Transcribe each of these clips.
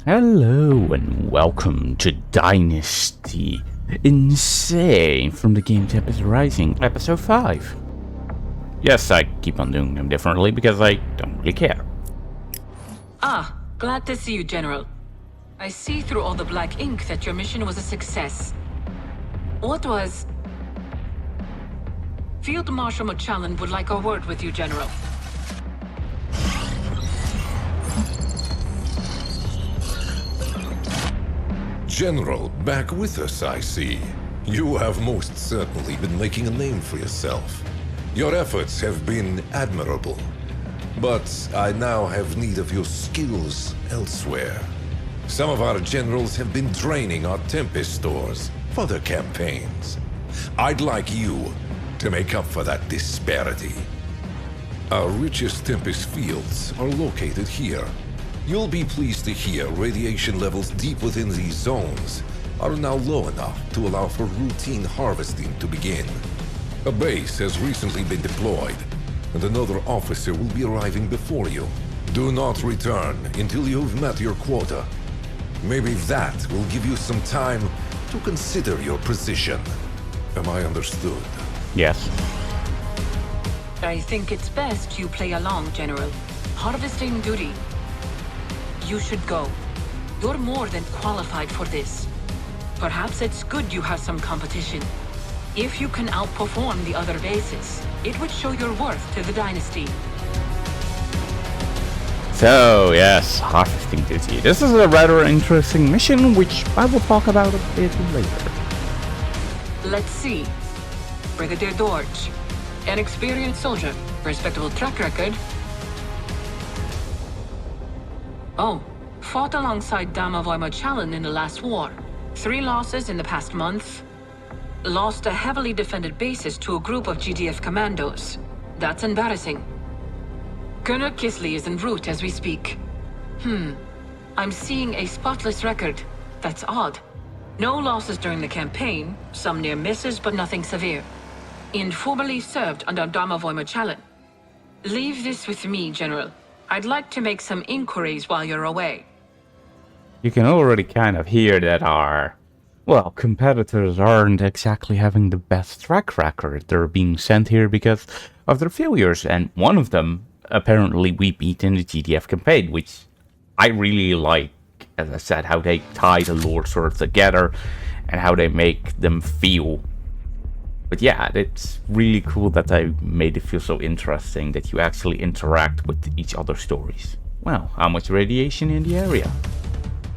Hello and welcome to Dynasty Insane from the game Tempest Rising, episode 5. Yes, I keep on doing them differently because I don't really care. Glad to see you, General. I see through all the black ink that your mission was a success. What was... Field Marshal Machallan would like a word with you, General. General, back with us, I see. You have most certainly been making a name for yourself. Your efforts have been admirable. But I now have need of your skills elsewhere. Some of our generals have been draining our Tempest stores for their campaigns. I'd like you to make up for that disparity. Our richest Tempest fields are located here. You'll be pleased to hear radiation levels deep within these zones are now low enough to allow for routine harvesting to begin. A base has recently been deployed, and another officer will be arriving before you. Do not return until you've met your quota. Maybe that will give you some time to consider your position. Am I understood? Yes. I think it's best you play along, General. Harvesting duty. You should go. You're more than qualified for this. Perhaps it's good you have some competition. If you can outperform the other bases, it would show your worth to the Dynasty. So, yes, harvesting duty. This is a rather interesting mission, which I will talk about a bit later. Let's see. Brigadier Dorch. An experienced soldier. Respectable track record. Oh, fought alongside Damavoy Machallan in the last war. 3 losses in the past month. Lost a heavily defended bases to a group of GDF commandos. That's embarrassing. Colonel Kisley is en route as we speak. I'm seeing a spotless record. That's odd. No losses during the campaign, some near misses but nothing severe. Informally served under Damavoy Machallan. Leave this with me, General. I'd like to make some inquiries while you're away. You can already kind of hear that our, competitors aren't exactly having the best track record. They're being sent here because of their failures, and one of them, apparently, we beat in the GDF campaign, which I really like, as I said, how they tie the lore sort of together and how they make them feel. But yeah, it's really cool that I made it feel so interesting that you actually interact with each other's stories. Well, how much radiation in the area?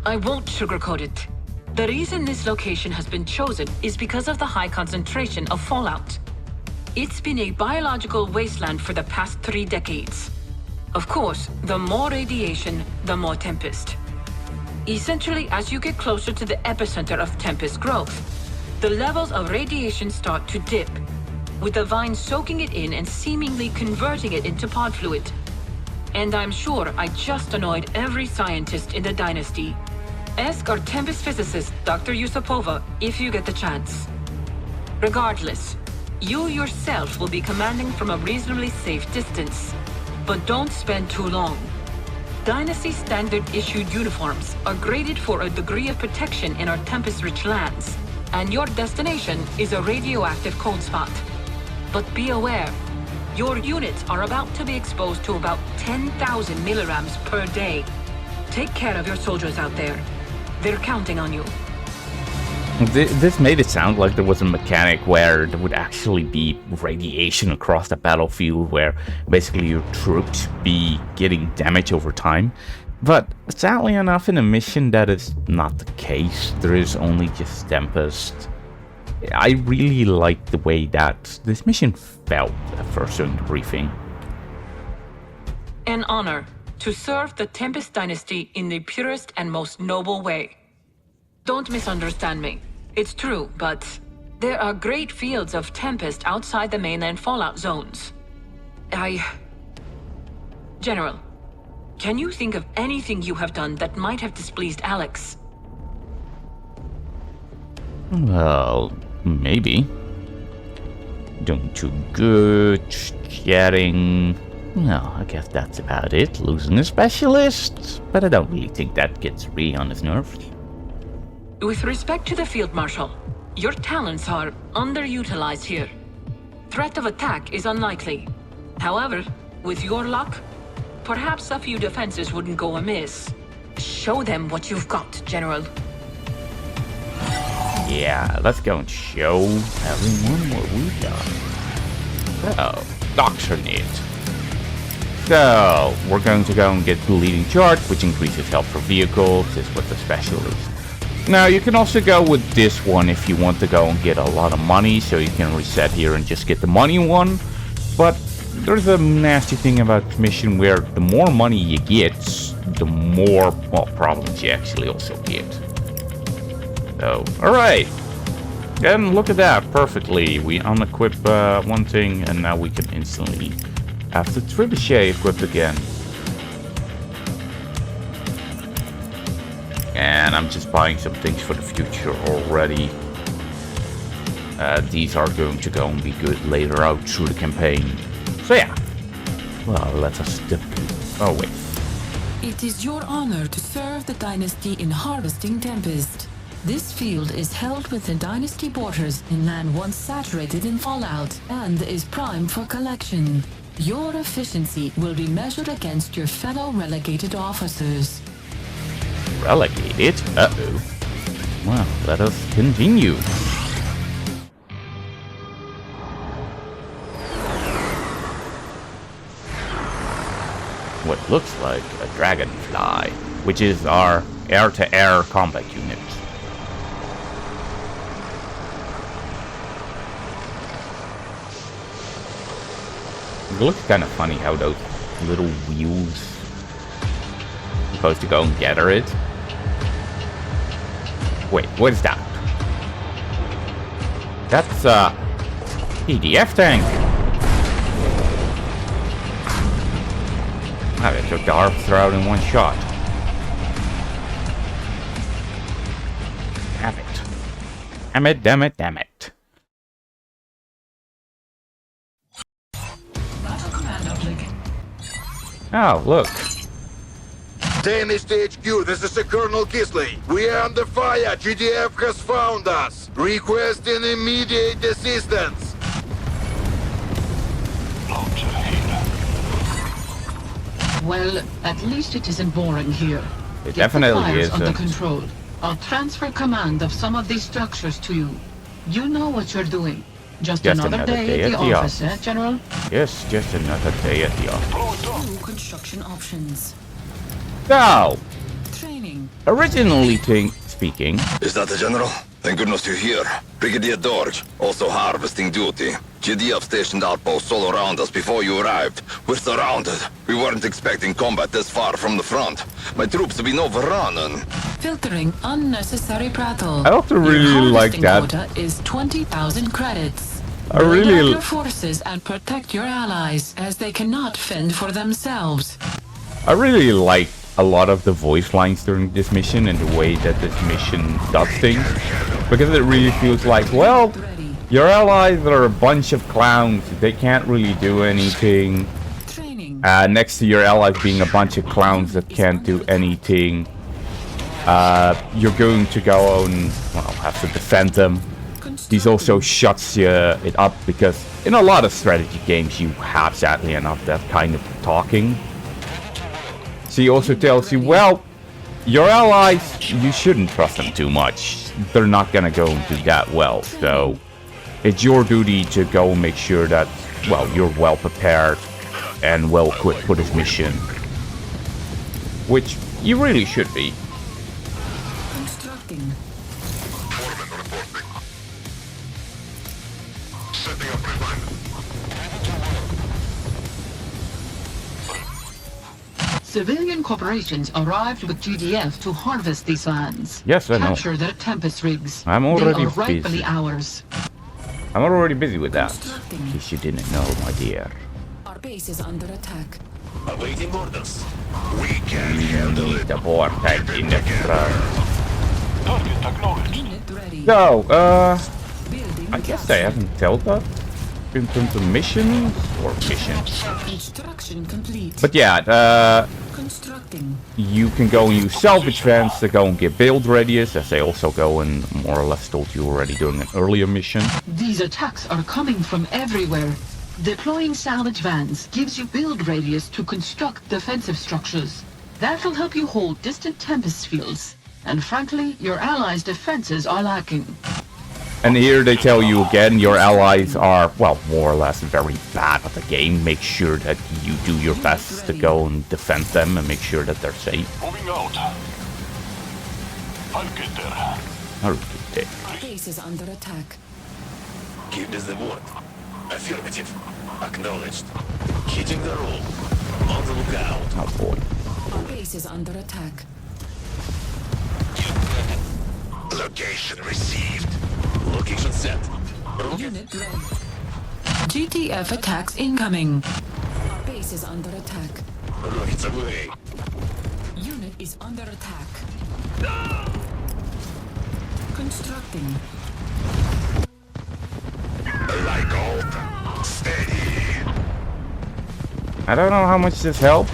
I won't sugarcoat it. The reason this location has been chosen is because of the high concentration of fallout. It's been a biological wasteland for the past 3 decades. Of course, the more radiation, the more tempest. Essentially, as you get closer to the epicenter of tempest growth, the levels of radiation start to dip, with the vine soaking it in and seemingly converting it into pod fluid. And I'm sure I just annoyed every scientist in the Dynasty. Ask our tempest physicist, Dr. Yusupova, if you get the chance. Regardless, you yourself will be commanding from a reasonably safe distance. But don't spend too long. Dynasty standard-issued uniforms are graded for a degree of protection in our tempest-rich lands. And your destination is a radioactive cold spot. But be aware, your units are about to be exposed to about 10,000 milligrams per day. Take care of your soldiers out there. They're counting on you. This made it sound like there was a mechanic where there would actually be radiation across the battlefield, where basically your troops be getting damage over time. But sadly enough, in a mission that is not the case. There is only just Tempest. I really like the way that this mission felt at first during the briefing. An honor to serve the Tempest Dynasty in the purest and most noble way. Don't misunderstand me. It's true, but there are great fields of Tempest outside the mainland fallout zones. General, can you think of anything you have done that might have displeased Alex? Well, maybe. Doing too good, chatting. Well, I guess that's about it. Losing a specialist. But I don't really think that gets really on his nerves. With respect to the Field Marshal, your talents are underutilized here. Threat of attack is unlikely. However, with your luck, perhaps a few defenses wouldn't go amiss. Show them what you've got, General. Yeah, let's go and show everyone what we've got. So, docs are neat. So, we're going to go and get the leading charge, which increases health for vehicles. This was the specialist. Now, you can also go with this one if you want to go and get a lot of money, so you can reset here and just get the money one. But there's a nasty thing about this mission where the more money you get, the more, well, problems you actually also get. So, alright. And look at that, perfectly. We unequip one thing, and now we can instantly have the trebuchet equipped again. And I'm just buying some things for the future already. These are going to go and be good later out through the campaign. So yeah. Well, let us step. Oh wait. It is your honor to serve the dynasty in harvesting Tempest. This field is held within dynasty borders in land once saturated in fallout and is primed for collection. Your efficiency will be measured against your fellow relegated officers. Relegated? Uh-oh. Well, let us continue. What looks like a dragonfly, which is our air-to-air combat unit. It looks kind of funny how those little wheels are supposed to go and gather it. Wait, what is that? That's EDF tank. Wow, they took the harvester out in one shot. Damn it. Damn it, damn it, damn it. Oh, look. Dynasty HQ, this is Colonel Kisley. We are under fire. GDF has found us. Requesting immediate assistance. Well, at least it isn't boring here. It definitely is. Under control. I'll transfer command of some of these structures to you. You know what you're doing. Just another day at the office, eh, General? Yes, just another day at the office. New construction options. So, Training. originally speaking, Is that the General? Thank goodness you're here. Brigadier Dorge, also harvesting duty. GDF stationed outposts all around us before you arrived. We're surrounded. We weren't expecting combat this far from the front. My troops have been overrun and... Filtering unnecessary prattle. I also really like that. Quota is 20,000 credits. I really Build up your forces and protect your allies, as they cannot fend for themselves. I really like a lot of the voice lines during this mission and the way that this mission does things, because it really feels like, well, your allies are a bunch of clowns. They can't really do anything. Next to your allies being a bunch of clowns that can't do anything, you're going to go and, well, have to defend them. This also shuts it up, because in a lot of strategy games you have, sadly enough, that kind of talking. She also tells you, well, your allies, you shouldn't trust them too much. They're not gonna go and do that well, so it's your duty to go and make sure that, well, you're well prepared and well equipped for this mission. Which you really should be. Constructing. Setting up refinement. Civilian corporations arrived with GDF to harvest these lands. Yes, I know. Capture their tempest rigs. I'm already they are rightfully busy. ours. I'm already busy with that. In case you didn't know, my dear. Our base is under attack. Awaiting orders. We can handle it. The vortex in the front. Target acknowledged. Unit ready. So, Building I guess I haven't told that. in terms of missions or missions. Construction complete. But yeah, Constructing. you can go and use salvage vans to go and get build radius, as they also go and more or less told you already during an earlier mission. These attacks are coming from everywhere. Deploying salvage vans gives you build radius to construct defensive structures. That will help you hold distant tempest fields. And frankly, your allies' defenses are lacking. And here they tell you again, your allies are, well, more or less very bad at the game. Make sure that you do your best to go and defend them and make sure that they're safe. Moving out. I'll get there. Okay. Base is under attack. Give us the word. Affirmative. Acknowledged. Hitting the roll. On the lookout. Oh boy. Our base is under attack. Location received. Location set. Unit low. GTF attacks incoming. Our base is under attack. Rockets away. Unit is under attack. Constructing. Like hope. Steady. I don't know how much this helped.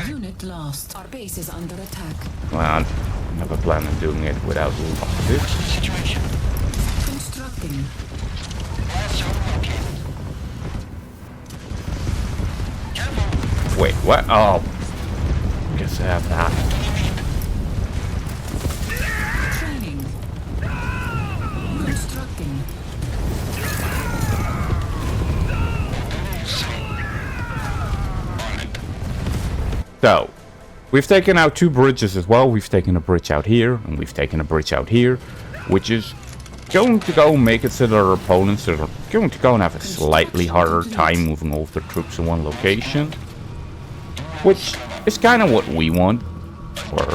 Unit lost. Our base is under attack. Well, I never plan on doing it without this. Situation. Constructing. Wait, what? Oh. Guess I have that. Training. Constructing. So, we've taken out 2 bridges as well. We've taken a bridge out here, and we've taken a bridge out here, which is going to go make it so that our opponents are going to go and have a slightly harder time moving all of their troops in one location. Which is kind of what we want. Or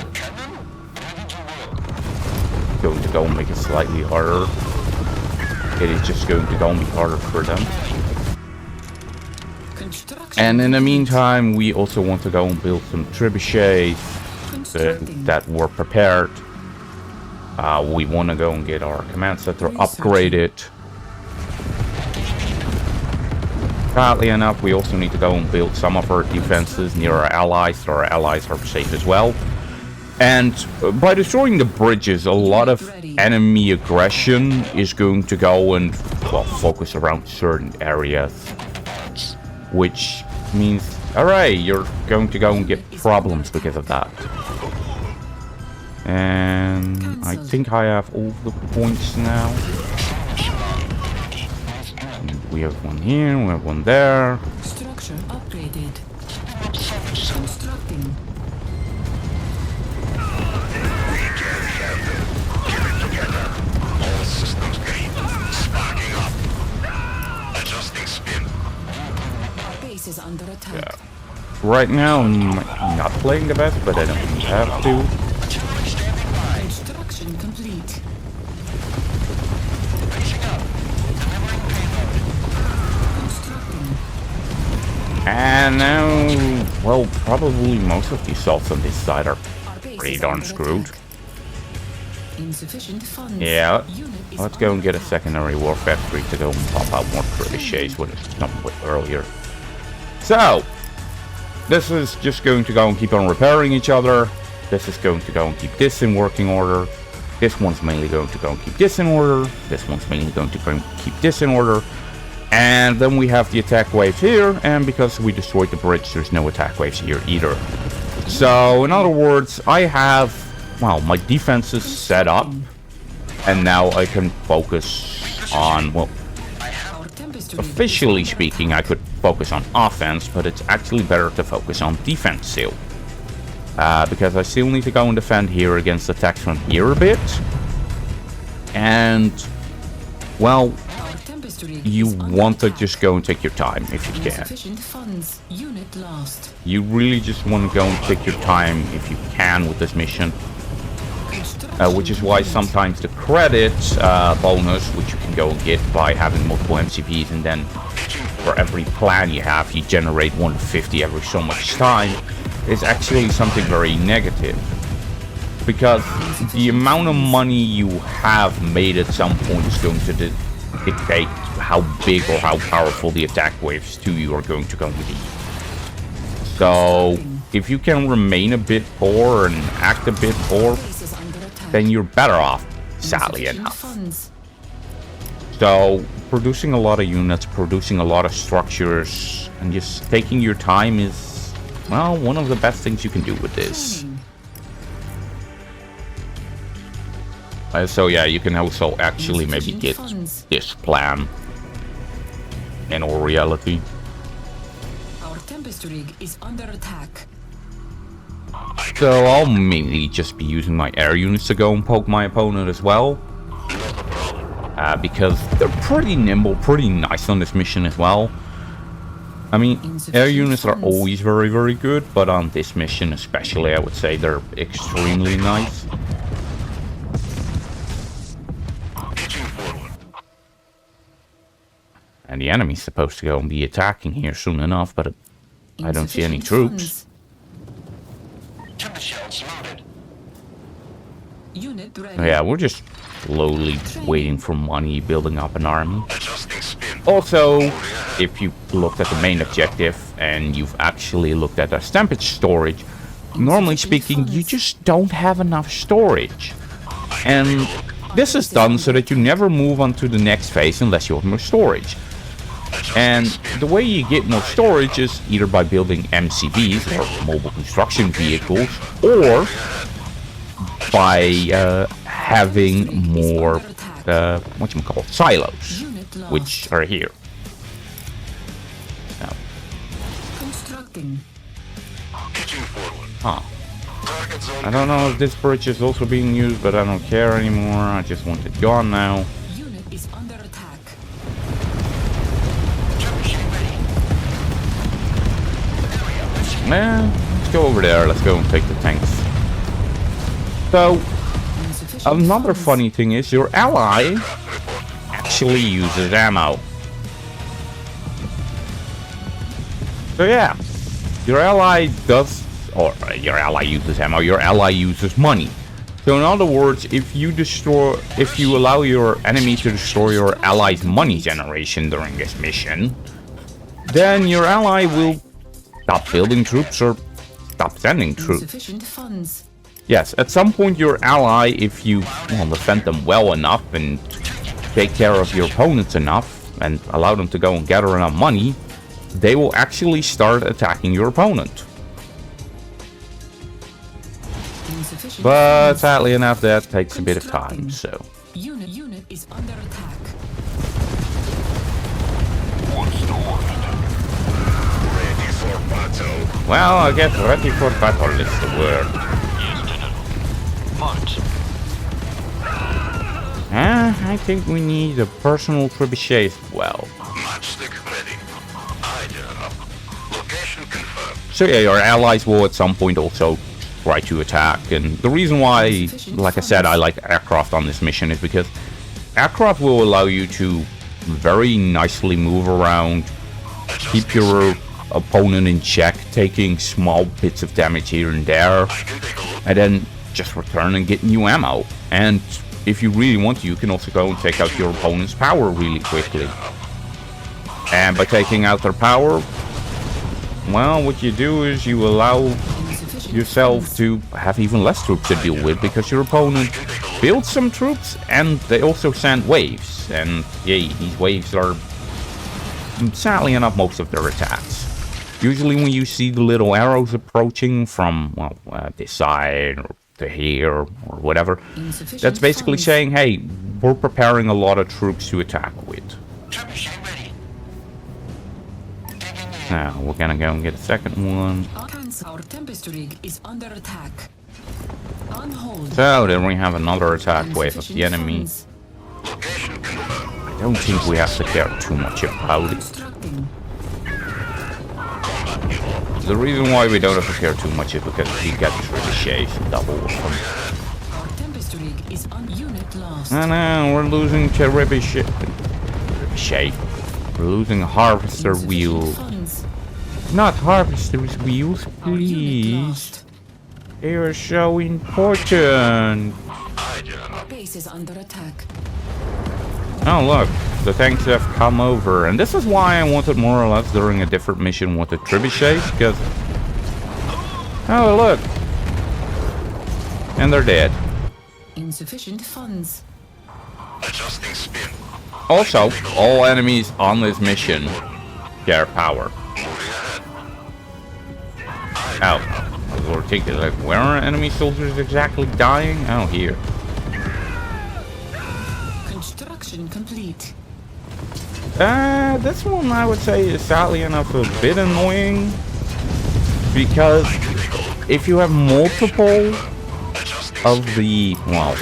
going to go and make it slightly harder. It is just going to go and be harder for them. And in the meantime, we also want to go and build some trebuchets that were prepared. We want to go and get our command center upgraded. Sadly enough, we also need to go and build some of our defenses near our allies, so our allies are safe as well. And by destroying the bridges, a lot of enemy aggression is going to go and, well, focus around certain areas. Which means, alright, you're going to go and get problems because of that. And I think I have all the points now. And we have one here, we have one there. Structure upgraded. Constructing. All systems green. Sparking up. Adjusting spin. Base is under attack. Yeah. Right now, I'm not playing the best, but I don't have to. Construction complete. Constructing. And now, well, probably most of the assaults on this side are Our base pretty is darn under screwed. attack. Insufficient funds. Yeah, Unit is let's go and get a under secondary war factory to go and pop out more trebuchets with it somewhat earlier. So, this is just going to go and keep on repairing each other. This is going to go and keep this in working order. This one's mainly going to go and keep this in order. This one's mainly going to go and keep this in order. And then we have the attack waves here. And because we destroyed the bridge, there's no attack waves here either. So, in other words, I have, well, my defense is set up. And now I can focus on, well, Our tempest officially speaking, I could focus on offense, but it's actually better to focus on defense still. Because I still need to go and defend here against attacks from here a bit. And, well, Our tempest you want to just go and take your time if you can. Insufficient funds. Unit lost. You really just want to go and take your time if you can with this mission. Which is why sometimes the credit bonus, which you can go and get by having multiple MCVs, and then for every plan you have, you generate 150 every so much time, is actually something very negative. Because the amount of money you have made at some point is going to dictate how big or how powerful the attack waves to you are going to be. So if you can remain a bit poor and act a bit poor, then you're better off, sadly enough. So producing a lot of units, producing a lot of structures, and just taking your time is, well, one of the best things you can do with this. So yeah, you can also actually maybe get this plan in all reality. Our tempest rig is under attack. So I'll mainly just be using my air units to go and poke my opponent as well. Because they're pretty nimble, pretty nice on this mission as well. I mean, air units are always very, very good, but on this mission especially, I would say they're extremely nice. And the enemy's supposed to go and be attacking here soon enough, but I don't see any troops. Unit ready. So yeah, we're just slowly waiting for money, building up an army. Also, if you looked at the main objective and you've actually looked at the tempest storage, normally speaking, you just don't have enough storage. And this is done so that you never move on to the next phase unless you have more storage. And the way you get more storage is either by building MCVs, or mobile construction vehicles, or by having more, whatchamacallit, silos, which are here. Now. Constructing. Huh. I don't know if this bridge is also being used, but I don't care anymore. I just want it gone now. Unit is under attack. Let's go over there. Let's go and take the tanks. So, another funny thing is your ally actually uses ammo. So yeah, your ally does, or your ally uses ammo, your ally uses money. So in other words, if you allow your enemy to destroy your ally's money generation during this mission, then your ally will stop building troops or stop sending troops. Yes, at some point your ally, if you defend them well enough and take care of your opponents enough and allow them to go and gather enough money, they will actually start attacking your opponent. But sadly enough, that takes a bit of time, so. Unit is under attack. Ready for battle. Well, I guess ready for battle is the word. Yes, General. March. I think we need a personal trebuchet as well. Matchstick ready. Aye, General. Location confirmed. So yeah, your allies will at some point also try to attack, and the reason why, like I said, I like aircraft on this mission is because aircraft will allow you to very nicely move around, keep your opponent in check, taking small bits of damage here and there, and then just return and get new ammo. And if you really want to, you can also go and take out your opponent's power really quickly. And by taking out their power, well, what you do is you allow yourself to have even less troops to deal with, because your opponent builds some troops and they also send waves, and yay, these waves are sadly enough most of their attacks. Usually when you see the little arrows approaching from this side or to here or whatever, that's basically saying, hey, we're preparing a lot of troops to attack with. Now we're gonna go and get a second one. Our tempest rig is under attack. On hold. So then we have another attack wave of the enemy. I don't think we have to care too much about it. The reason why we don't have to care too much is because we got this ricochets double with them. Our tempest rig is on unit lost. No, we're losing to ricochet. We're losing harvester wheels. Not harvester's wheels, please. They are so important. Base is under attack. Oh look, the tanks have come over. And this is why I wanted more or less during a different mission with the trebuchets, because... Oh, look! And they're dead. Insufficient funds. Adjusting spin. Also, all enemies on this mission share power. Oh, I was thinking, like, where are enemy soldiers exactly dying? Oh, here. Construction complete. This one I would say is sadly enough a bit annoying, because if you have multiple of the, well,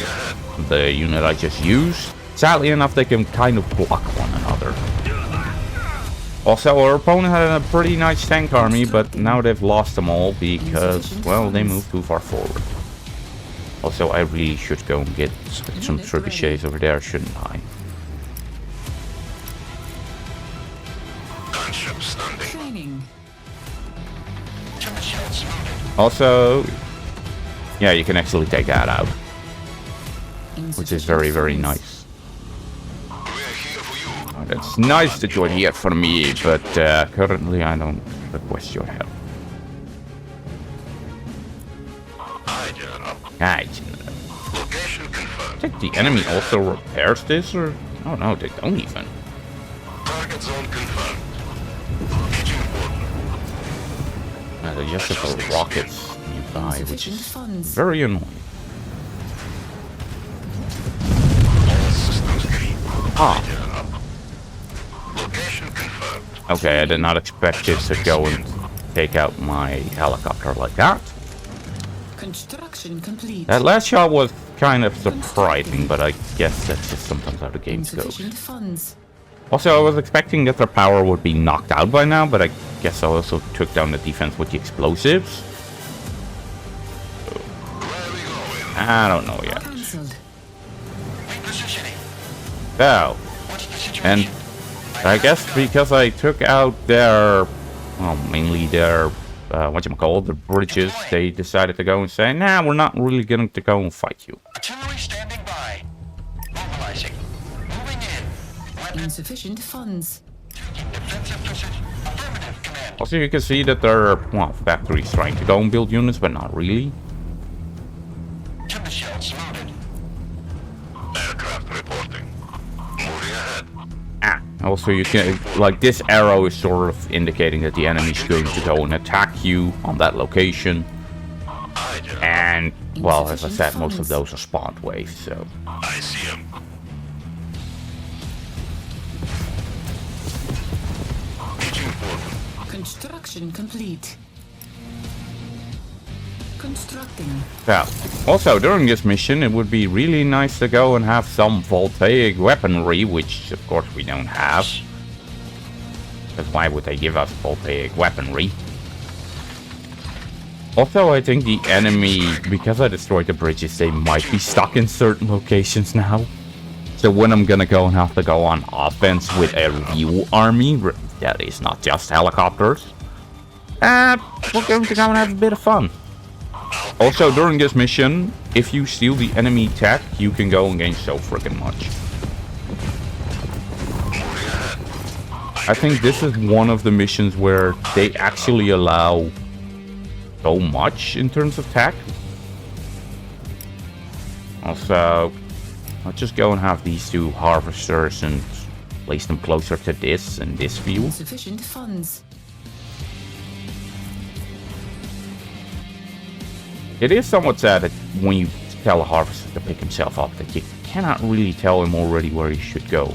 the unit I just used, sadly enough they can kind of block one another. Also, our opponent had a pretty nice tank army, but now they've lost them all because, well, they moved too far forward. Also, I really should go and get some trebuchets over there, shouldn't I? Training. Also, yeah, you can actually take that out, which is very, very nice. Oh, that's nice that you're here for me, but currently I don't request your help. Hi, General. I think the enemy also repairs this, or... Oh no, they don't even. Target zone confirmed. They just have the rockets nearby, which is very annoying. All systems green. Ah. Location confirmed. Okay, I did not expect it to go and take out my helicopter like that. Construction complete. That last shot was kind of surprising, but I guess that's just sometimes how the game goes. Insufficient funds. Also, I was expecting that their power would be knocked out by now, but I guess I also took down the defense with the explosives. So, I don't know yet. Cancelled. So, and I guess because I took out their, well, mainly their, whatchamacallit, the bridges, they decided to go and say, nah, we're not really going to go and fight you. Artillery standing by. Mobilizing. Moving in. Insufficient funds. Defensive position. Affirmative, command. Also, you can see that there are, well, factories trying to go and build units, but not really. Timber shells loaded. Aircraft reporting. Moving ahead. Ah, also you can, like, this arrow is sort of indicating that the enemy's going to go and attack you on that location. And, well, as I said, most of those are spawned waves, so... I see him. Reaching forward. Construction complete. Constructing. Yeah. Also, during this mission, it would be really nice to go and have some voltaic weaponry, which, of course, we don't have. Because why would they give us voltaic weaponry? Also, I think the enemy, because I destroyed the bridges, they might be stuck in certain locations now. So when I'm gonna go and have to go on offense with a real army, that is not just helicopters, we're going to go and have a bit of fun. Also, during this mission, if you steal the enemy tech, you can go and gain so freaking much. I think this is one of the missions where they actually allow so much in terms of tech. Also, I'll just go and have these two harvesters and place them closer to this and this view. Insufficient funds. It is somewhat sad that when you tell a harvester to pick himself up, that you cannot really tell him already where he should go.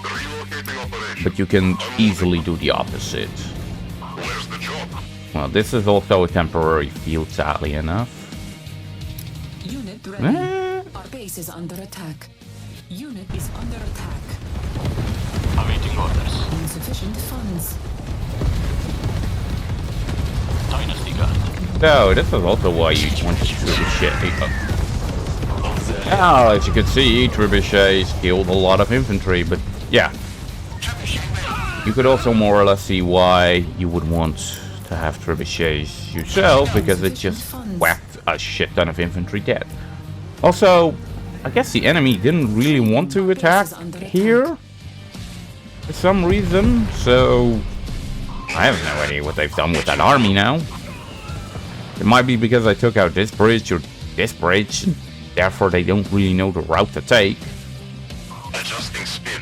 Relocating operation. But you can easily do the opposite. Where's the job? Well, this is also a temporary field, sadly enough. Unit ready. Our base is under attack. Unit is under attack. Awaiting orders. Insufficient funds. Dynasty gun. So, this is also why you want to trebuchet. Now, as you can see, trebuchets killed a lot of infantry, but yeah. You could also more or less see why you would want to have trebuchets yourself, because it just whacked a shit ton of infantry dead. Also, I guess the enemy didn't really want to attack here for some reason, so I have no idea what they've done with that army now. It might be because I took out this bridge or this bridge, therefore they don't really know the route to take. Adjusting spin.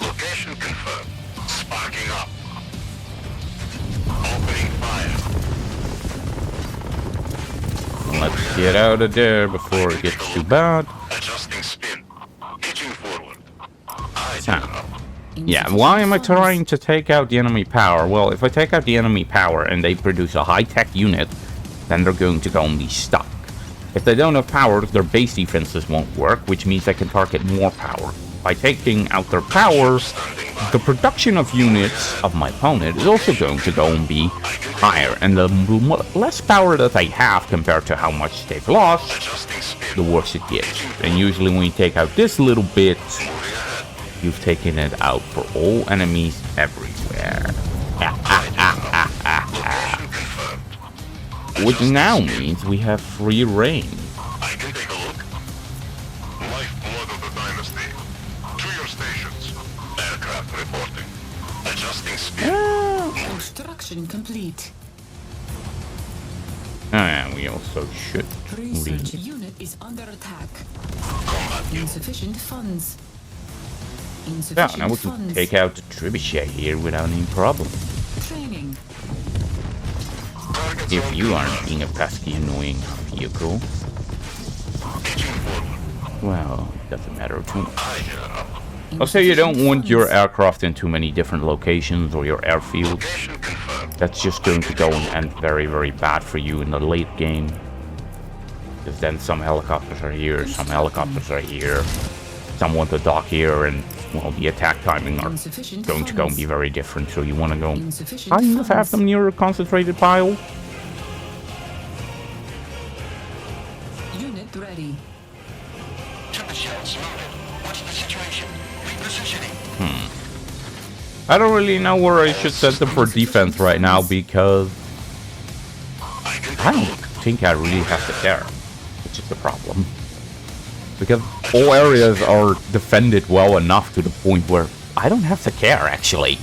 Location confirmed. Sparking up. Opening fire. Let's get out of there before it gets too bad. Adjusting spin. Pitching forward. So, yeah, why am I trying to take out the enemy power? Well, if I take out the enemy power and they produce a high-tech unit, then they're going to go and be stuck. If they don't have power, their base defenses won't work, which means they can target more power. By taking out their power, the production of units of my opponent is also going to go and be higher. And the less power that they have compared to how much they've lost, the worse it gets. And usually when you take out this little bit, you've taken it out for all enemies everywhere. Which now means we have free reign. I can take a look. Lifeblood of the dynasty. To your stations. Aircraft reporting. Adjusting speed. Construction complete. And we also should Research read. unit is under attack. Combat unit. Insufficient funds. Yeah, Insufficient now we can funds. take out the trebuchet here without any problem. Training. Targets If on you command. aren't being a pesky, annoying vehicle, Pitching forward. well, it doesn't matter too much. Aye, General. I'll say you don't Insufficient want your funds. aircraft in too many different locations or your airfields. Location confirmed. That's just going to go and end very, very bad for you in the late game. Because then some helicopters are here, some helicopters are here. Some want to dock here, and, well, the attack timing are Insufficient going to go and funds. be very different. So you want to go Insufficient kind of have funds. them near a concentrated pile. Unit ready. Shells loaded. What's the situation? Repositioning. I don't really know where I should set them for defense right now because I don't think I really have to care, which is the problem. Because all areas are defended well enough to the point where I don't have to care, actually.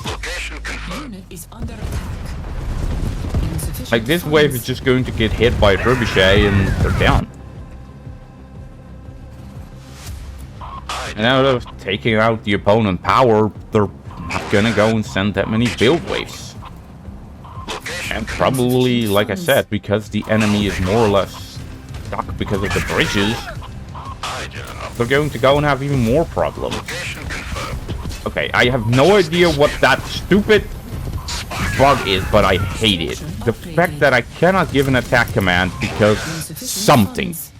Location confirmed. Unit is under attack. Insufficient Like, this funds. wave is just going to get hit by a trebuchet and they're down. And out of taking out the opponent power, they're not gonna go and send that many build waves. And probably, like I said, because the enemy is more or less stuck because of the bridges, Aye, General. they're going to go and have even more problems. Location confirmed. Okay, I have no idea what that stupid bug is, but I hate it. The fact that I cannot give an attack command because Insufficient something. funds.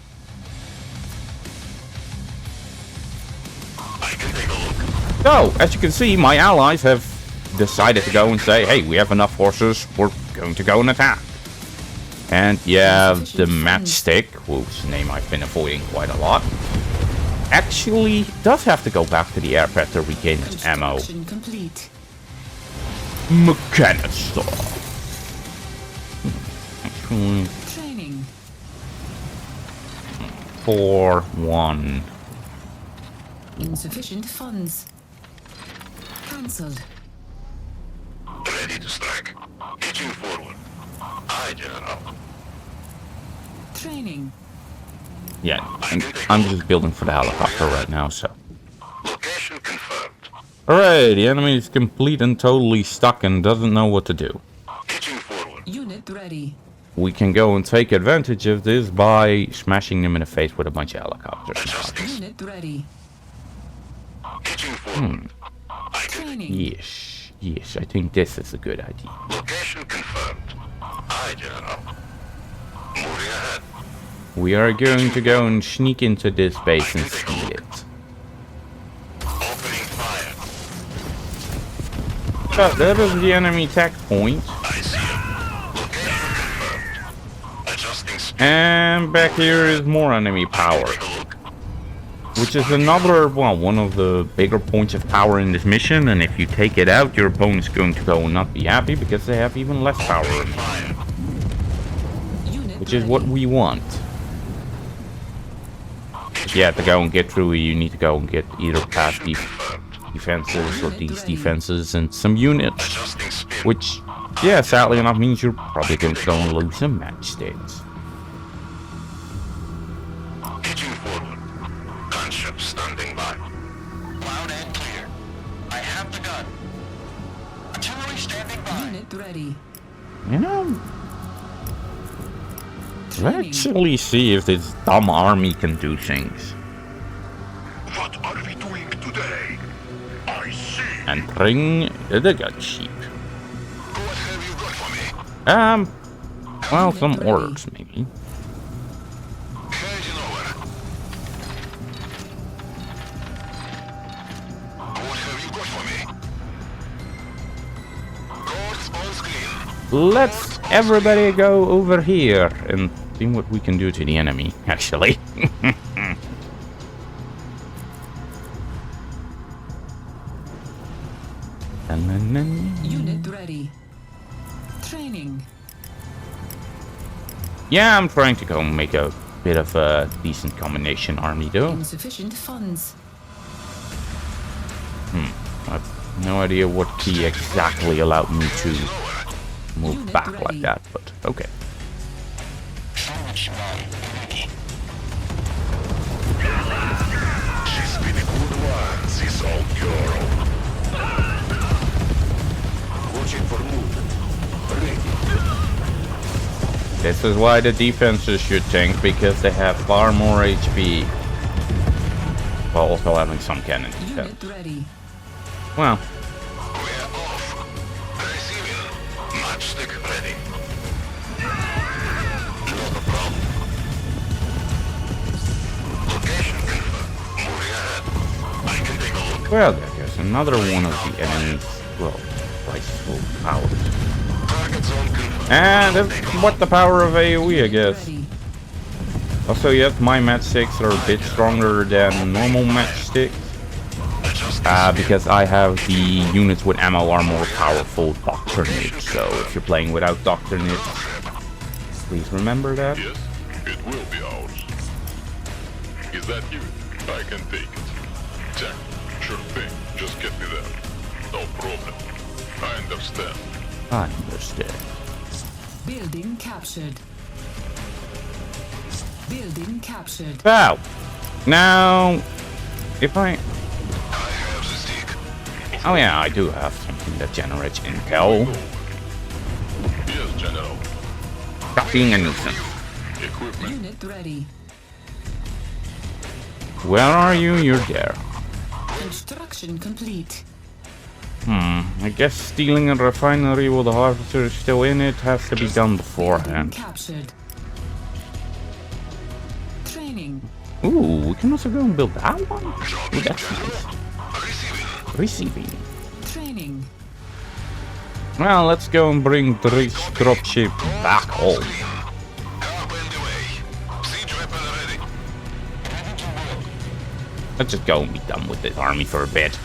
I can take a look. So, as you can see, my allies have decided to go and say, hey, we have enough horses, we're going to go and attack. And yeah, the matchstick, whose name I've been avoiding quite a lot, actually does have to go back to the airpad to regain its ammo. Construction complete. Mechanister. Actually, Training. 4-1. Insufficient funds. Cancelled. Ready to strike. Pitching forward. Aye, General. Training. Yeah, I'm just building for the helicopter right now, so. Location confirmed. Alright, the enemy is complete and totally stuck and doesn't know what to do. Pitching forward. Unit ready. We can go and take advantage of this by smashing them in the face with a bunch of helicopters. Adjusting. Unit ready. Pitching forward. Training. Yes, yes, I think this is a good idea. Location confirmed. Aye, General. Moving ahead. We are going to go and sneak into this base and steal it. Opening fire. So that is the enemy tech point. I see him. Location confirmed. Adjusting speed. And back here is more enemy power. Take a look. Which is another, well, one of the bigger points of power in this mission. And if you take it out, your opponent's going to go and not be happy because they have even less power. Fire. Unit Which is what ready. we want. Yeah, to go and get through, you need to go and get either past these defenses or these defenses and some units. Adjusting speed. Which, yeah, sadly enough means you're probably going to go and lose some matchsticks. Pitching forward. Gunship standing by. Loud and clear. I have the gun. Artillery standing by. Unit ready. You know, let's actually see if this dumb army can do things. What are we doing today? I see. And bring the gun sheep. What have you got for me? Well, some orders, maybe. Heading over. What have you got for me? Course on screen. Let's everybody go over here and see what we can do to the enemy, actually. Unit ready. Training. Yeah, I'm trying to go and make a bit of a decent combination army, though. Insufficient funds. I have no idea what key exactly allowed me to move Unit back ready. like that, but okay. She's been a good one, this old girl. Watching for movement. Ready. This is why the defenses should tank, because they have far more HP. While also having some cannon defense. Unit ready. Well, We're off. Receiving. Matchstick ready. Not a problem. Location confirmed. Moving ahead. I can take a look. well, there goes another one of the enemies. Well, twice full power. Target zone confirmed. And that's what the power of AoE, I guess. Ready. Also, yes, my matchsticks are a bit stronger than normal matchsticks. Because I have the units with ammo are more powerful Doctor Nibs. So if you're playing without Doctor Nibs, please remember that. Yes, it will be ours. Is that you? I can take it. Jack, sure thing. Just get me there. No problem. I understand. I understand. Building captured. Building captured. Wow. Now, if I... I have the stick. Oh yeah, I do have something that generates intel. Yes, General. Stop being a nuisance. Equipment. Unit ready. Where are you? You're there. Construction complete. I guess stealing a refinery while the harvester is still in it has to be done Building beforehand. captured. Training. Ooh, we can also go and build that one? Ooh, that's nice. Receiving. Training. Well, let's go and bring this dropship back home. Help in the way. Siege weapon ready. Let's just go and be done with this army for a bit.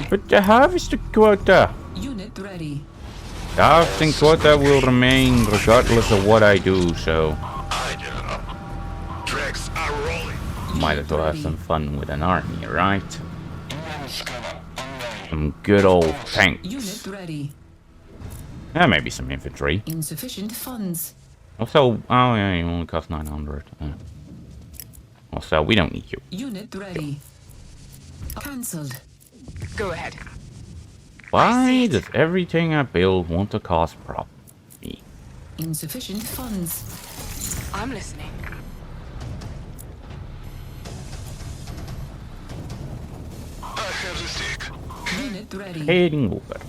But the harvester quota. Unit ready. The harvesting quota will remain regardless of what I do, so Aye, General. Tracks are rolling. might as well have some fun with an army, right? Some good old tanks. Unit ready. Yeah, maybe some infantry. Insufficient funds. Also, oh yeah, you only cost 900. Also, we don't need you. Unit ready. Cancelled. Go ahead. Why does everything I build want to cost me? Insufficient funds. I'm listening. I have the stick. Unit ready. Heading over.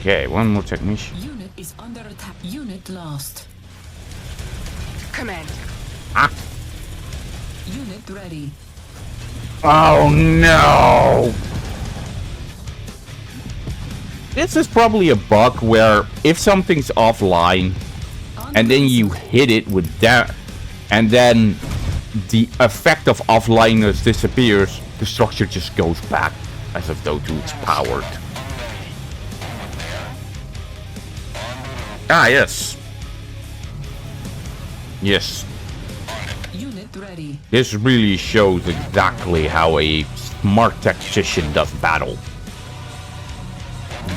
Okay, one more technician. Unit is under attack. Unit lost. Command. Unit ready. Oh no! This is probably a bug where if something's offline and then you hit it with that, and then the effect of offliners disappears, the structure just goes back as if though it's powered. Ah, yes. Yes. Unit ready. This really shows exactly how a smart tactician does battle.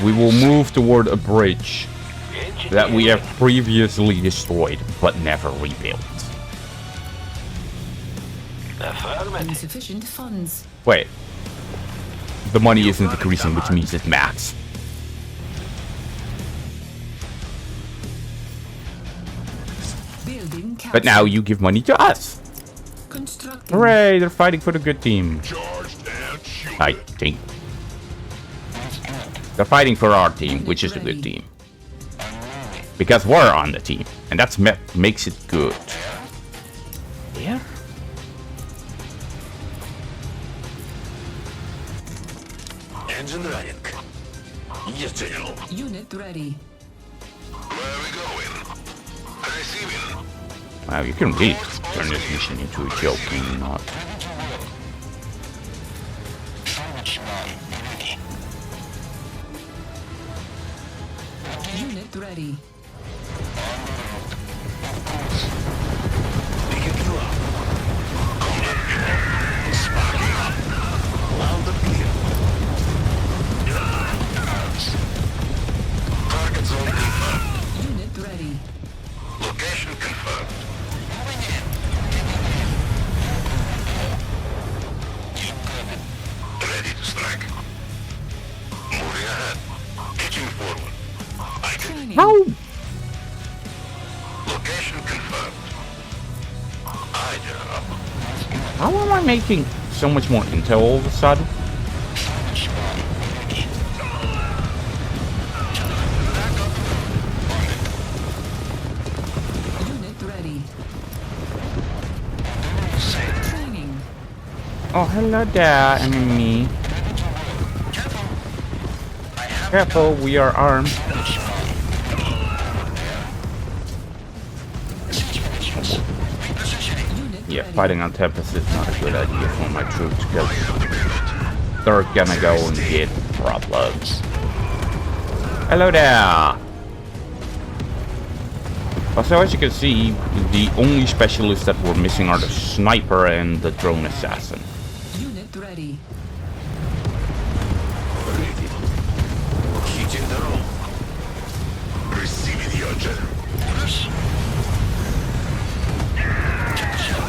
We will move toward a bridge that we have previously destroyed, but never rebuilt. Insufficient funds. Wait. The money isn't decreasing, which means it's max. Building captured. But now you give money to us. Constructing. Hooray, they're fighting for the good team. Charge and shoot. I think. They're fighting for our team, which is the good team. Because we're on the team, and that's makes it good. Yeah. Engine running. Yes, General. Unit ready. Where are we going? Receiving. Wow, you can really turn this mission into a joke, can you not? Unit ready. Target zone confirmed. Unit ready. Location confirmed. Ready to strike. Moving ahead. Pitching forward. Training. How? Location confirmed. Aye, General. How am I making so much more intel all of a sudden? Unit ready. Training. Oh, hello there, enemy. Careful, we are armed. Unit Yeah, ready. fighting on Tempest is not a good idea for my troops because they're gonna go and get problems. Hello there! Also, as you can see, the only specialists that we're missing are the sniper and the drone assassin. Unit ready. Hitting the roll. Receiving your General.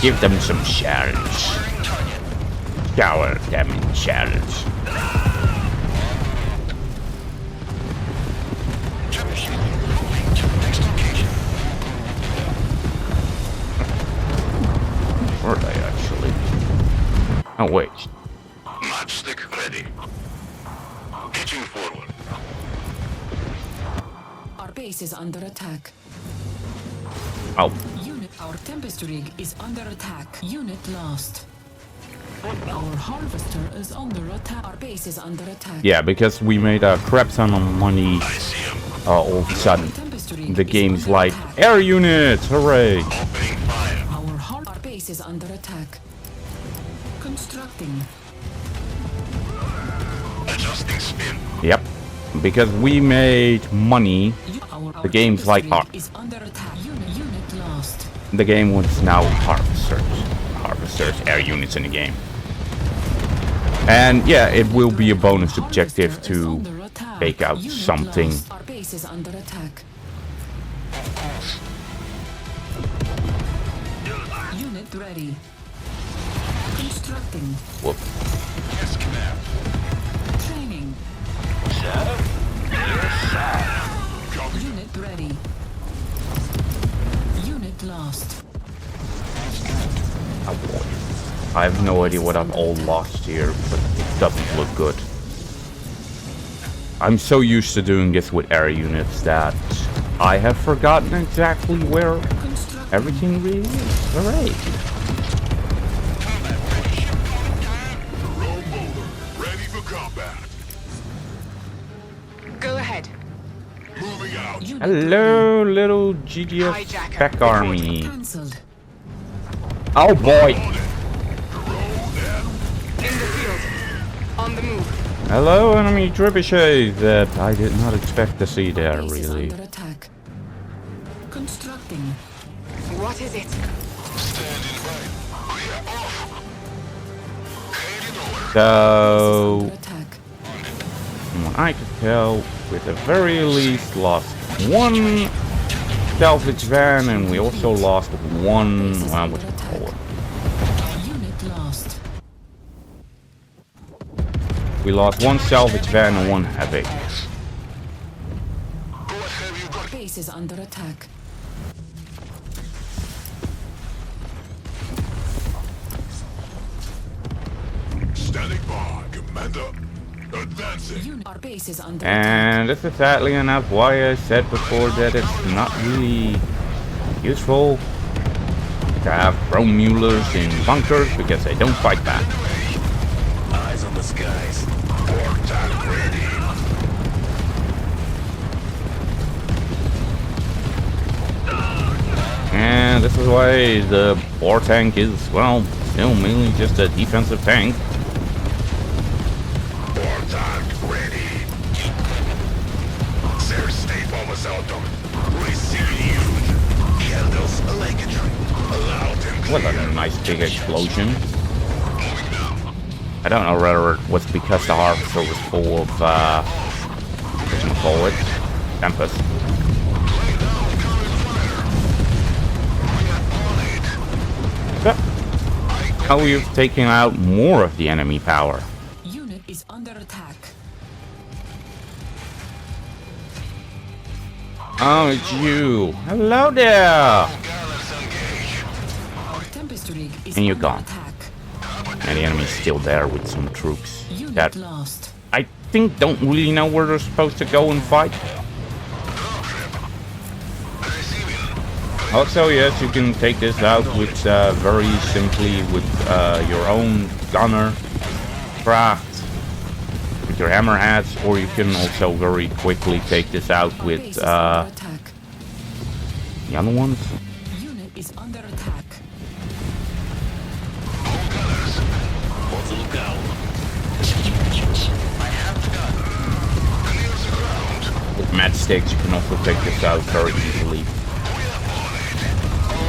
Give them some shells. Shower them in shells. Were they actually? Oh wait. Matchstick ready. Pitching forward. Our base is under attack. Oh, Unit. Our tempest rig is under attack. Unit lost. Our harvester is under attack. Our base is under attack. yeah, because we made a crap ton of money. I see him. All of a sudden, Tempest rig the is game's under like attack. air units, hooray! Opening fire. Our base is under attack. Constructing. Adjusting spin. Yep, because we made money. Our The game's tempest like rig hard. is under attack. Unit lost. The game was now harvesters, air units in the game. And yeah, it will be a bonus objective Harvester is to under attack. take out Unit something. lost. Our base is under attack. Unit ready. Constructing. Whoop. Yes, command. Training. Unit ready. Unit lost. Oh boy. I have no idea what I've all lost here, but it doesn't look good. I'm so used to doing this with air units that I have forgotten exactly where Constructing. everything really is. Hooray. Road motor. Ready for combat. Go ahead. Moving out. Unit Hello, little GDF Hijacker. spec army. cancelled. Oh boy. In the field. On the move. Hello, enemy trebuchet that I did not expect to see there, Base is really. under attack. Constructing. What What is it? Standing by. We are off. Heading over. So, Under attack. from what I could tell, with the very least lost one salvage van, and we also lost one, well, what do you call it? Unit lost. We lost one salvage van and one heavy. What have you got? Base is under attack. Standing by, Commander. Advancing. Our base is under attack. And this is sadly enough why I said before that it's not really useful to have drone mulers in bunkers because they don't fight back. Eyes on the skies. Portal ready. And this is why the war tank is, well, still mainly just a defensive tank. Portal ready. There's state almost out of receiving you. Handles electric. Loud and What clear. a nice big explosion. I don't know whether it was because the harvester was full of, what do you call it? Tempest. But now we've taken out more of the enemy power. Unit is under attack. Oh, it's you. Hello there. Our tempest rig is And you're under gone. attack. And the enemy's still there with some troops Unit that lost. I think don't really know where they're supposed to go and fight. Also, yes, you can take this out with very simply with your own gunner craft with your hammerheads, or you can also very quickly take this out Our with base is under attack. the other ones. Unit is under attack. On the lookout. With matchsticks, you can also take this out very easily.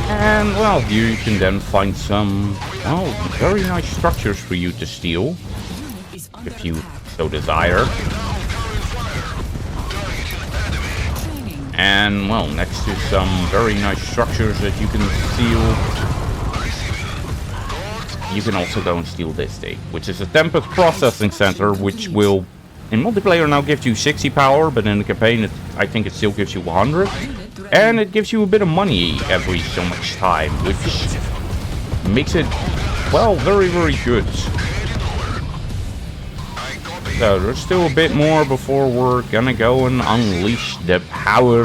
And, well, here you can then find some, well, very nice structures for you to steal, Unit is under if you attack. so desire. Training. And, well, next to some very nice structures that you can steal, you can also go and steal this thing, which is a tempest processing center, which will, in multiplayer now, give you 60 power, but in the campaign, I think it still gives you 100. And it gives you a bit of money every so much time, which makes it, well, very, very good. So there's still a bit more before we're gonna go and unleash the power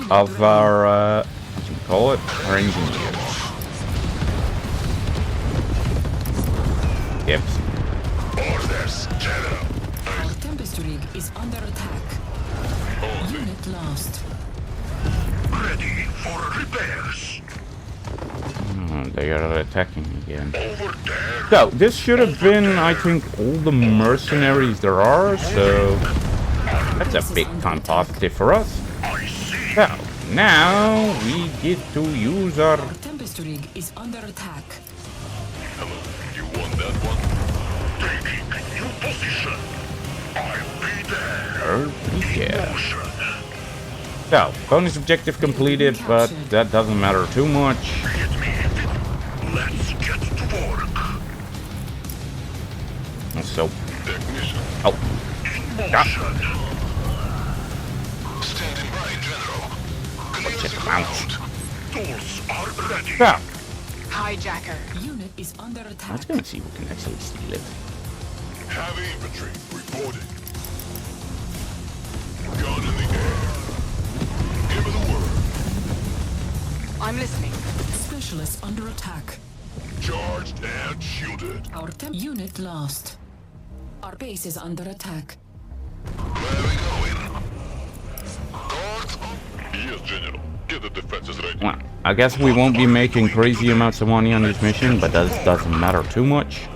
of our, what do you call it? Our engineers. Yep. Orders, General. Our tempest rig is under attack. Unit lost. Ready for repairs. They are attacking again. Over there. So, this should have been, I think, all the mercenaries there are, so that's a big time positive for us. I see. So, now we get to use our... Our tempest rig is under attack. Hello, you want that one? Taking new position. I'll be there. Yeah. Motion. So, bonus objective completed, but that doesn't matter too much. Hit me. Let's get to work. So, Technician. oh, In motion. Standing by, General. check them out. Tools are ready. So, Hijacker. Unit is under attack. let's go and see if we can actually steal it. Heavy infantry reporting. Gun in the air. Give it a word. I'm listening. Specialist under attack. Charged and shielded. Our unit lost. Our base is under attack. Where we going? Guards? Yes, General. Get the defenses ready. Well, I guess we won't be making crazy amounts of money on this mission, but that doesn't matter too much.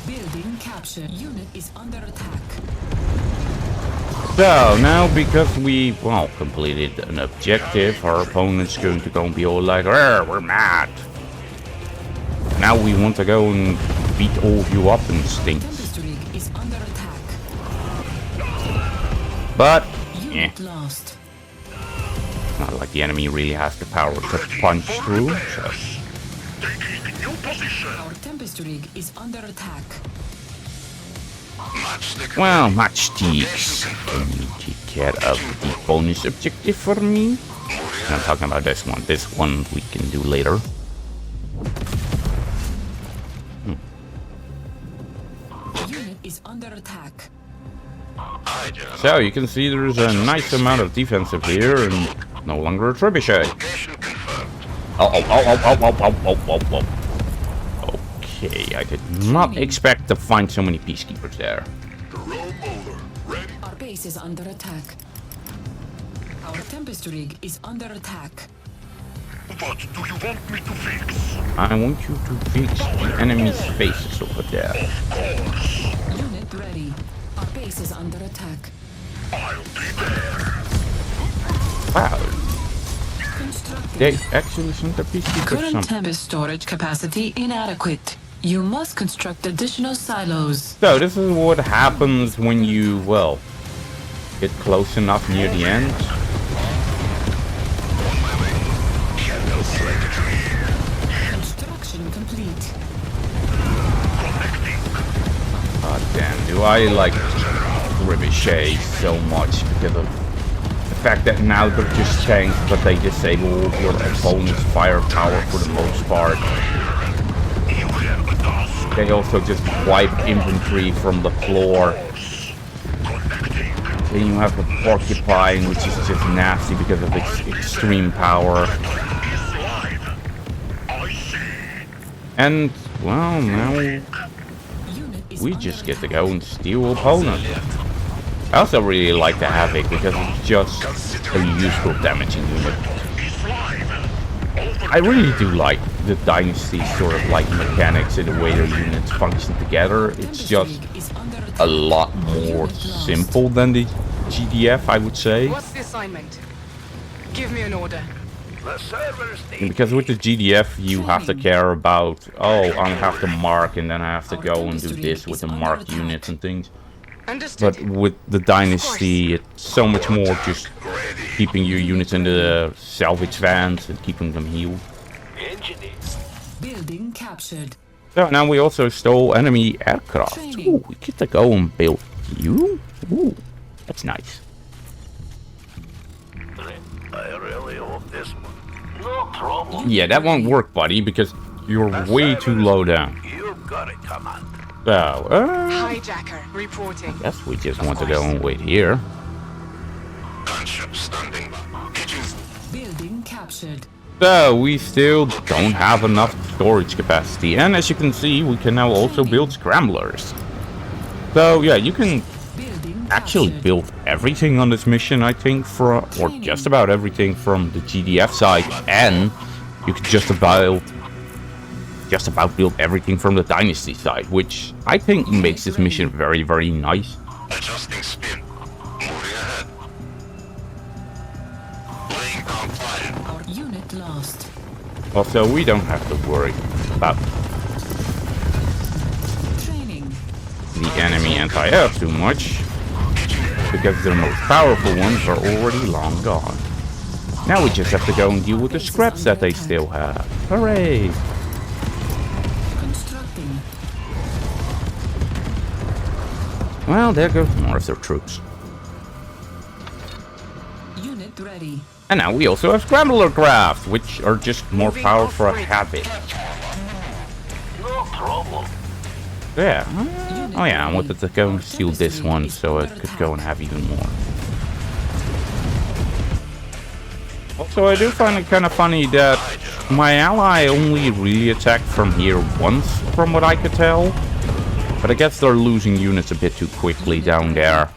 Building captured. Unit is under attack. So, now because we, well, completed an objective, our opponent's going to go and be all like, we're mad. Now we want to go and beat all of you up and stinks. Tempest rig is under attack. But, Unit lost. not like the enemy really has the power to punch through, so. Taking new position. Our Tempest rig is under attack. Well, matchsticks. Can you take care of the bonus objective for me? I'm talking about this one. This one we can do later. Unit is under attack. So you can see there's a nice amount of defensive here and no longer a trebuchet. Oh. Okay, I did not expect to find so many peacekeepers there. Our base is under attack. Our Tempest rig is under attack. What do you want me to fix? I want you to fix the enemy's faces over there. Unit ready. Our base is under attack. I'll be there. Wow, Constructing. they actually sent a peacekeeper Current some. tempest storage capacity inadequate. You must construct additional silos. So this is what happens when you, well, get close enough near the end. Construction complete. God damn, do I like Ricochet so much because of the fact that now they're just tanks, but they disable your opponent's firepower for the most part. They also just wipe infantry from the floor. Then you have the Porcupine, which is just nasty because of its extreme power. And, well, now Unit is we under just get to attack. go and steal opponent. I also really like the Havoc because it's just a useful damaging unit. I really do like the Dynasty sort of like mechanics and the way their units function together. It's just Rig is under attack. a lot more simple than the GDF, I would say. What's the assignment? Give me an order. Because with the GDF, you have to care about, oh, I have to mark and then I have to go and do this with the marked units and things. Understood. But with the Dynasty, it's so much more just keeping your units in the salvage vans and keeping them healed. Building captured. So now we also stole enemy aircraft. Ooh, we get to go and build you? Ooh, that's nice. I really hope this one. No problem. Yeah, that won't work, buddy, because you're way too low down. You've got it, Command. So, Hijacker reporting. guess we just want to go and wait here. Gunship standing by. Kitchens. Building captured. So, we still don't have enough storage capacity. And as you can see, we can now also build scramblers. So, yeah, you can Building actually captured. build everything on this mission, I think, or just about everything from the GDF side. And you can just about build everything from the Dynasty side, which I think makes this mission very, very nice. Adjusting spin. Moving ahead. Laying down fire. Our unit lost. Also, we don't have to worry about Training. the enemy anti-air too much, because their most powerful ones are already long gone. Now we just have to go and deal with the scraps that they still have. Hooray! Constructing. Well, there goes more of their troops. Unit ready. And now we also have scrambler craft, which are just more Moving powerful off-grid. habit. No problem. Yeah. Oh yeah, I wanted to go and steal this one so I could go and have even more. Also, I do find it kind of funny that my ally only really attacked from here once, from what I could tell. But I guess they're losing units a bit too quickly down there.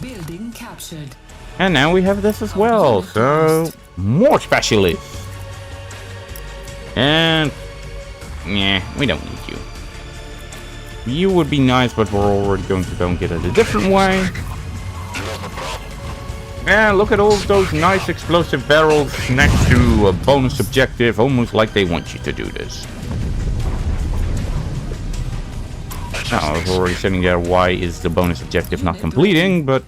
Building captured. And now we have this as well, so more specialists. And yeah, we don't need you. You would be nice, but we're already going to go and get it a different way. And look at all those nice explosive barrels next to a bonus objective, almost like they want you to do this. Now, I was already sitting there, why is the bonus objective not completing, but...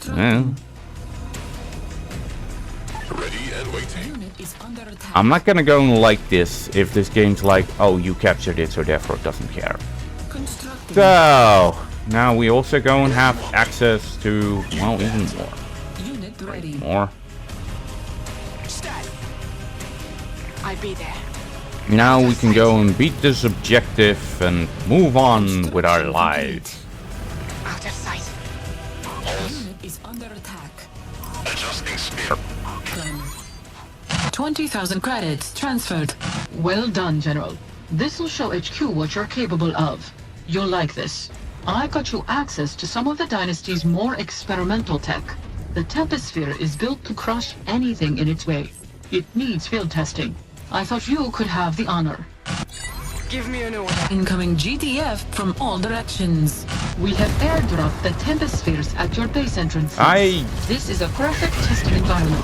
Ready and waiting. Unit is under attack. I'm not gonna go like this if this game's like, oh, you captured it, so therefore it doesn't care. Constructing. So, now we also go and have access to, well, even more. Unit ready. More. Stat. I'll be there. Now we can go and beat this objective and move on with our lives. Out of sight. Unit is under attack. Adjusting spear. Done. 20,000 credits transferred. Well done, General. This will show HQ what you're capable of. You'll like this. I got you access to some of the Dynasty's more experimental tech. The tempest sphere is built to crush anything in its way. It needs field testing. I thought you could have the honor. Give me an order. Incoming GTF from all directions. We have airdropped the tempest spheres at your base entrance. This is a perfect testing environment.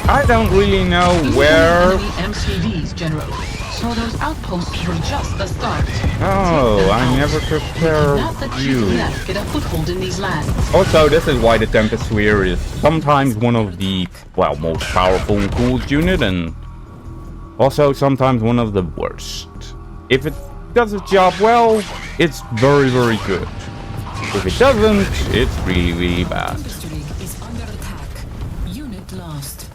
I don't really know You where... need enemy MCVs, General. So those outposts were just the start. Oh, Take them I out. never took care Not the of you. GTF get a foothold in these lands. Also, this is why the Tempest Sphere is sometimes one of the, well, most powerful and coolest unit, and also sometimes one of the worst. If it does its job well, it's very, very good. If it doesn't, it's really, really bad. Tempest rig is under attack. Unit lost.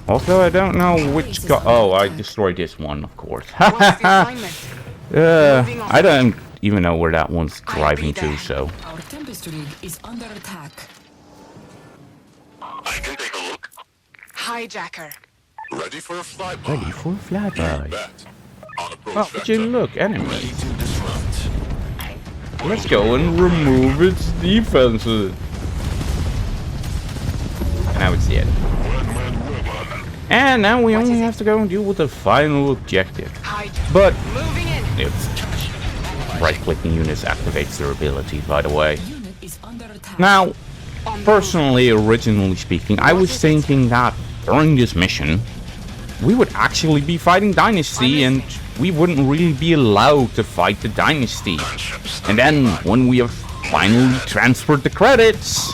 Also, I don't know which oh, I destroyed this one, of course. What's the assignment? I don't even know where that one's driving to, so... Our tempest rig is under attack. I can take a look. Hijacker. Ready for a flyby. Ready for a flyby. Bet. On approach Oh, vector. would you look, enemy. Ready to disrupt. Let's go and remove its defenses. Now it's dead. And now we only have to go and deal with the final objective. Hijacker. But Moving in. it's right-clicking units activates their ability, by the way. Unit is under attack. Now, On the personally, originally speaking, I was thinking that during this mission, we would actually be fighting Dynasty and we wouldn't really be allowed to fight the Dynasty. And then, when we have finally transferred the credits,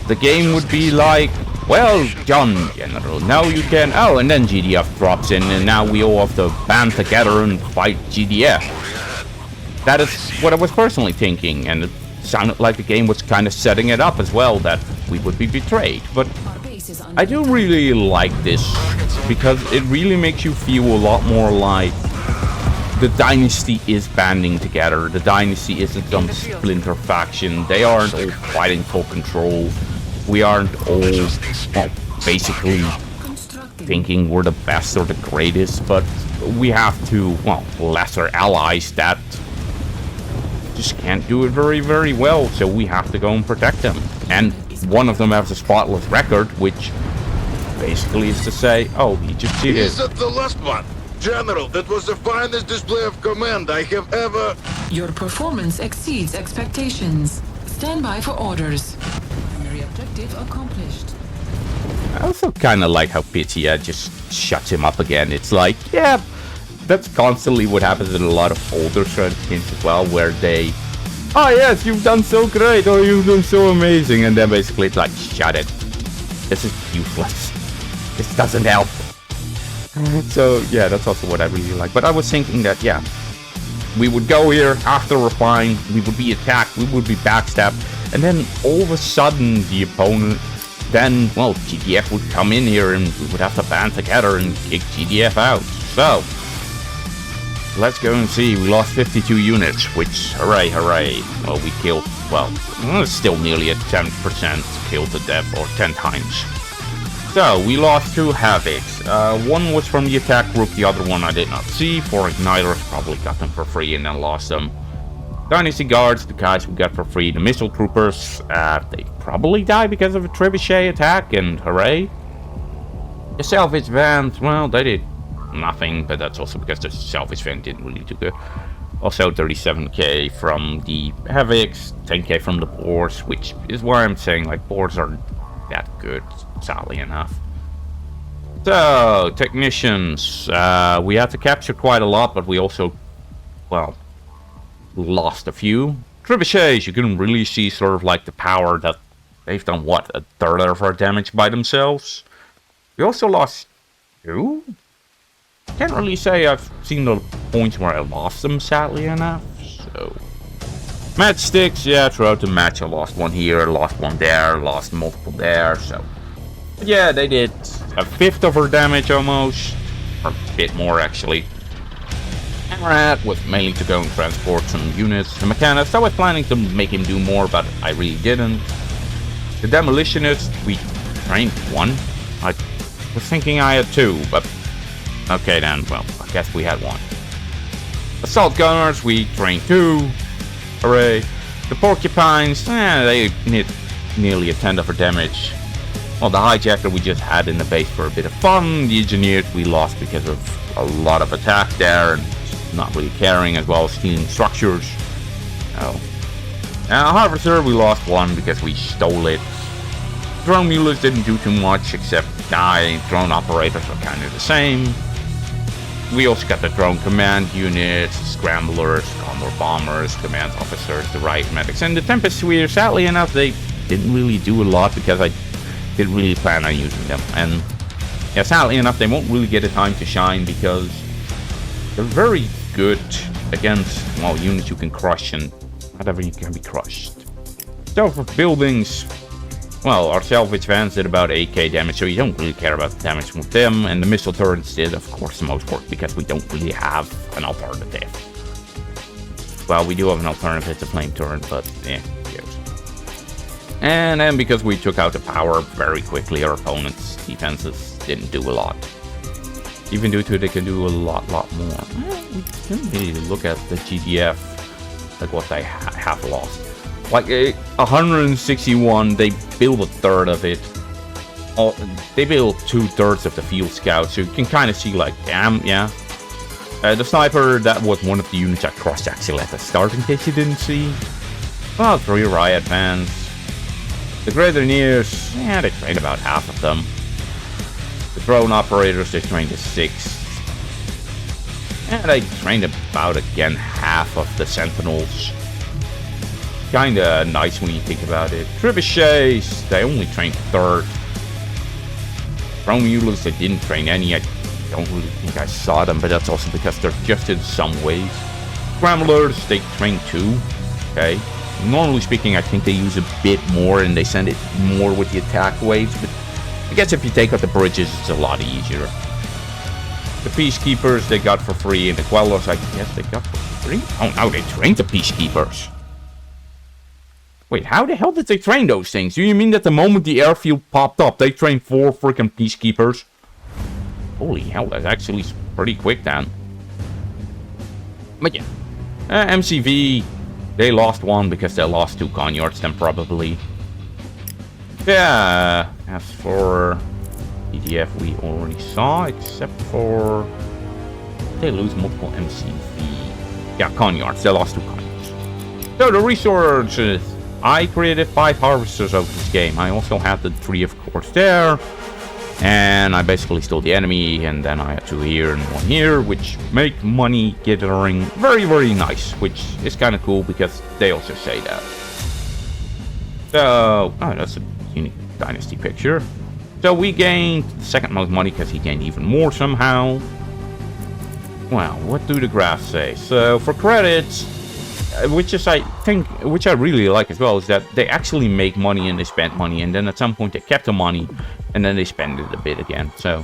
the game would be like, well done, General. Now you can... Oh, and then GDF drops in, and now we all have to band together and fight GDF. That is what I was personally thinking, and it sounded like the game was kind of setting it up as well, that we would be betrayed. But Our base is under I do really like this, because it really makes you feel a lot more like the Dynasty is banding together. The Dynasty isn't some splinter faction. They aren't all fighting for control. We aren't all, well, basically constructing. thinking we're the best or the greatest, but we have to, well, lesser allies that just can't do it very, very well, so we have to go and protect them. And one of them has a spotless record, which basically is to say, oh, he just cheated. Is that the last one? General, that was the finest display of command I have ever... Your performance exceeds expectations. Stand by for orders. Primary objective accomplished. I also kind of like how Pitya just shuts him up again. It's like, yeah, that's constantly what happens in a lot of older games as well, where they, oh yes, you've done so great, or you've done so amazing, and then basically it's like, shut it. This is useless. This doesn't help. So yeah, that's also what I really like. But I was thinking that, yeah, we would go here after refine, we would be attacked, we would be backstabbed, and then all of a sudden the opponent, then, well, GDF would come in here and we would have to band together and kick GDF out. So, let's go and see. We lost 52 units, which, hooray, hooray. Well, we killed, well, still nearly at 10% killed to death, or 10 times. So, we lost 2 Havocs. One was from the attack group, the other one I did not see. 4 Igniters, probably got them for free and then lost them. Dynasty Guards, the guys we got for free. The Missile Troopers, they probably died because of a trebuchet attack, and hooray. The Salvage Band, well, they did nothing, but that's also because the Salvage Band didn't really do good. Also 37k from the Havocs, 10k from the boards, which is why I'm saying like boards aren't that good, sadly enough. So, technicians, we had to capture quite a lot, but we also, well, lost a few. Trebuchets, you can really see sort of like the power that they've done, what, a third of our damage by themselves? We also lost 2? Can't really say I've seen the points where I lost them, sadly enough, so... Matchsticks, yeah, throughout the match I lost one here, lost one there, lost multiple there, so... But yeah, they did a fifth of our damage almost, or a bit more actually. Hammerhead was mainly to go and transport some units. The Mechanist, I was planning to make him do more, but I really didn't. The Demolitionist, we trained 1. I was thinking I had 2, but... Okay then, well, I guess we had 1. Assault Gunners, we trained 2. Hooray. The Porcupines, they did nearly a 10th of our damage. Well, the Hijacker we just had in the base for a bit of fun. The Engineers we lost because of a lot of attack there and not really caring, as well as stealing structures. So. Harvester we lost 1 because we stole it. Drone Mulers didn't do too much except die. Drone Operators are kind of the same. We also got the Drone Command Units, Scramblers, Condor Bombers, Command Officers, the Riot Medics, and the Tempest Sweer. Sadly enough, they didn't really do a lot because I didn't really plan on using them. And yeah, sadly enough, they won't really get a time to shine because they're very good against, well, units you can crush, and whatever you can be crushed. So for buildings, well, our salvage vans did about 8k damage, so you don't really care about the damage from them, and the missile turrets did, of course, the most work because we don't really have an alternative. Well, we do have an alternative, it's a flame turret, but yeah, yes. And then because we took out the power very quickly, our opponent's defenses didn't do a lot. Even due to they can do a lot more. Well, we didn't really look at the GDF, like what they have lost. Like 161, they build a third of it. Oh, they build 2/3 of the field scout, so you can kind of see like, damn, yeah. The sniper, that was one of the units I crushed actually at the start, in case you didn't see. Well, 3 riot vans. The Grenadiers, yeah, they trained about half of them. The drone operators, they trained a 6. And they trained about, again, half of the sentinels. Kinda nice when you think about it. Trebuchets, they only trained 1/3. Drone Mulers, they didn't train any. I don't really think I saw them, but that's also because they're just in some ways. Scramblers, they train 2. Okay. Normally speaking, I think they use a bit more and they send it more with the attack waves, but I guess if you take out the bridges, it's a lot easier. The Peacekeepers, they got for free, and the Quellers, I guess they got for free? Oh no, they trained the Peacekeepers. Wait, how the hell did they train those things? Do you mean that the moment the airfield popped up, they trained 4 freaking Peacekeepers? Holy hell, that's actually pretty quick then. But yeah. MCV, they lost 1 because they lost 2 Conyards then probably. Yeah, as for EDF we already saw, except for... They lose multiple MCV. Yeah, Conyards, they lost 2 Conyards. So the resources... I created 5 harvesters over this game. I also had the 3, of course, there. And I basically stole the enemy, and then I had 2 here and 1 here, which make money gathering very, very nice, which is kind of cool because they also say that. So, oh, that's a unique dynasty picture. So we gained the second most money because he gained even more somehow. Well, what do the graphs say? So for credits, which I really like as well, is that they actually make money and they spend money, and then at some point they kept the money and then they spend it a bit again. So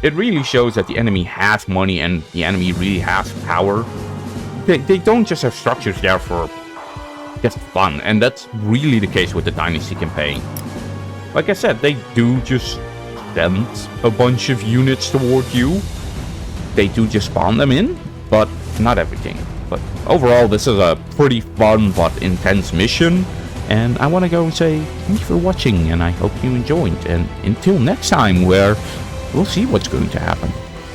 it really shows that the enemy has money and the enemy really has power. They don't just have structures there for just fun, and that's really the case with the Dynasty campaign. Like I said, they do just send a bunch of units toward you. They do just spawn them in, but not everything. But overall, this is a pretty fun but intense mission, and I want to go and say thank you for watching, and I hope you enjoyed, and until next time, where we'll see what's going to happen.